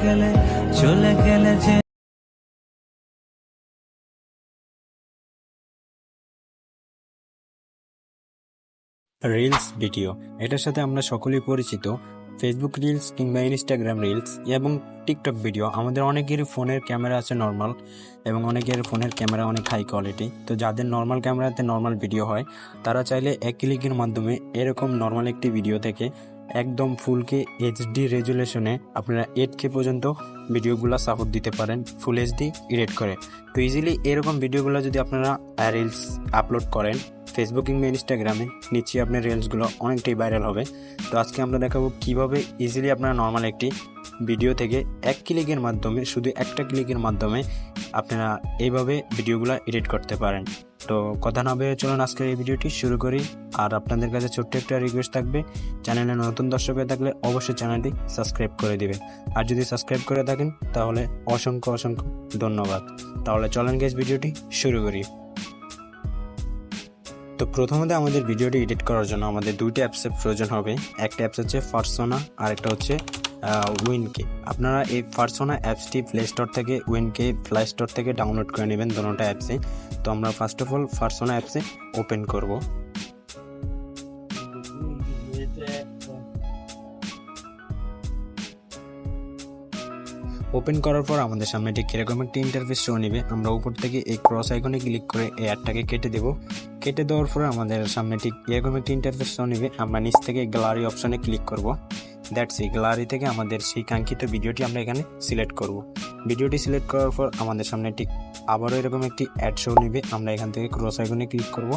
গেলে যে reels video, এটার সাথে আমরা সকলেই পরিচিত। ফেসবুক রিলস কিংবা ইনস্টাগ্রাম রিলস এবং টিকটক ভিডিও, আমাদের অনেকেরই ফোনের ক্যামেরা আছে নর্মাল, এবং অনেকের ফোনের ক্যামেরা অনেক হাই কোয়ালিটি। তো যাদের নর্মাল ক্যামেরাতে নর্মাল ভিডিও হয়, তারা চাইলে এক ক্লিকের মাধ্যমে এরকম নর্মাল একটি ভিডিও থেকে একদম ফুলকে এইচডি রেজুলেশনে আপনারা 8K পর্যন্ত ভিডিওগুলো সাপোর্ট দিতে পারেন, ফুল এইচডি এডিট করে। তো ইজিলি এরকম ভিডিওগুলো যদি আপনারা রিলস আপলোড করেন ফেসবুক কিংবা ইনস্টাগ্রামে, নিশ্চয়ই আপনার রিলসগুলো অনেকটাই ভাইরাল হবে। তো আজকে আমরা দেখাবো কিভাবে ইজিলি আপনারা নর্মাল একটি ভিডিও থেকে এক ক্লিকের মাধ্যমে, শুধু একটা ক্লিকের মাধ্যমে আপনারা এইভাবে ভিডিওগুলো এডিট করতে পারেন। তো কথা না বেরিয়ে চলুন আজকের এই ভিডিওটি শুরু করি। আর আপনাদের কাছে ছোট্ট একটা রিকোয়েস্ট থাকবে, চ্যানেলে নতুন দর্শক হয়ে থাকলে অবশ্যই চ্যানেলটি সাবস্ক্রাইব করে দিবেন। আর যদি সাবস্ক্রাইব করে থাকেন তাহলে অসংখ্য অসংখ্য ধন্যবাদ। তাহলে চলেন গাইস ভিডিওটি শুরু করি। তো প্রথমত আমাদের ভিডিওটি এডিট করার জন্য আমাদের দুইটি অ্যাপসের প্রয়োজন হবে। একটা অ্যাপস হচ্ছে পার্সোনা আর একটা হচ্ছে উইনকে। আপনারা এই পার্সোনা অ্যাপসটি প্লে স্টোর থেকে, উইনকে প্লে স্টোর থেকে ডাউনলোড করে নেবেন দুটোটা অ্যাপসে। তো আমরা ফার্স্ট অফ অল পার্সোনা অ্যাপসে ওপেন করব। ওপেন করার পর আমাদের সামনে ঠিক এরকম একটি ইন্টারফেস শো নেবে। আমরা উপর থেকে এই ক্রস আইকনে ক্লিক করে এই অ্যাডটাকে কেটে দেব। কেটে দেওয়ার পরে আমাদের সামনে ঠিক এরকম একটি ইন্টারফেস শো নেবে। আমরা নিচ থেকে গ্যালারি অপশনে ক্লিক করব। দ্যাটস এই গ্যালারি থেকে আমাদের সেই কাঙ্ক্ষিত ভিডিওটি আমরা এখানে সিলেক্ট করব। ভিডিওটি সিলেক্ট করার পর আমাদের সামনে ঠিক আবারও এরকম একটি অ্যাড শো নেবে। আমরা এখান থেকে ক্রস আইকনে ক্লিক করব।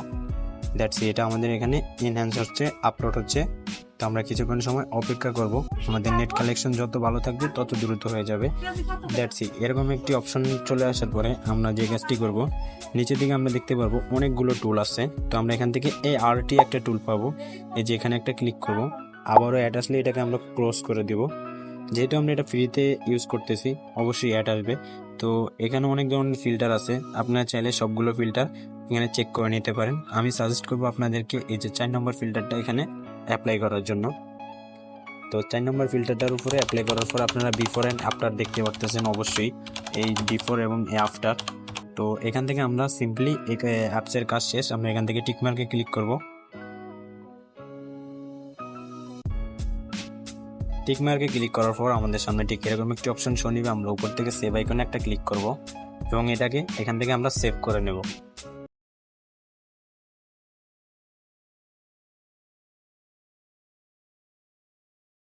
দ্যাটস এটা আমাদের এখানে এনহ্যান্স হচ্ছে, আপলোড হচ্ছে। তো আমরা কিছুক্ষণ সময় অপেক্ষা করব। আমাদের নেট কালেকশন যত ভালো থাকবে তত দ্রুত হয়ে যাবে। That's it. এরকম একটি অপশন চলে আসার পরে আমরা যে কাজটি করব, নিচের দিকে আমরা দেখতে পারবো অনেকগুলো টুল আছে। তো আমরা এখান থেকে এই আরটি একটা টুল পাবো। এই যে এখানে একটা ক্লিক করব, আবারও অ্যাড আসলে এটাকে আমরা ক্লোজ করে দেব। যেহেতু আমরা এটা ফ্রিতে ইউজ করতেছি, অবশ্যই অ্যাড আসবে। তো এখানে অনেক ধরনের ফিল্টার আছে, আপনারা চাইলে সবগুলো ফিল্টার এখানে চেক করে নিতে পারেন। আমি সাজেস্ট করবো আপনাদেরকে এই যে 4 নম্বর ফিল্টারটা এখানে অ্যাপ্লাই করার জন্য। তো 4 নম্বর ফিল্টারটার উপরে অ্যাপ্লাই করার পর আপনারা বিফোর অ্যান্ড আফটার দেখতে পারতেছেন, অবশ্যই এই বিফোর এবং এই আফটার। তো এখান থেকে আমরা সিম্পলি অ্যাপসের কাজ শেষ, আমরা এখান থেকে টিকমার্কে ক্লিক করব। টিকমার্কে ক্লিক করার পর আমাদের সামনে ঠিক এরকম একটি অপশন শো নিবে। আমরা উপর থেকে সেভ আইকনে একটা ক্লিক করব এবং এটাকে এখান থেকে আমরা সেভ করে নেব।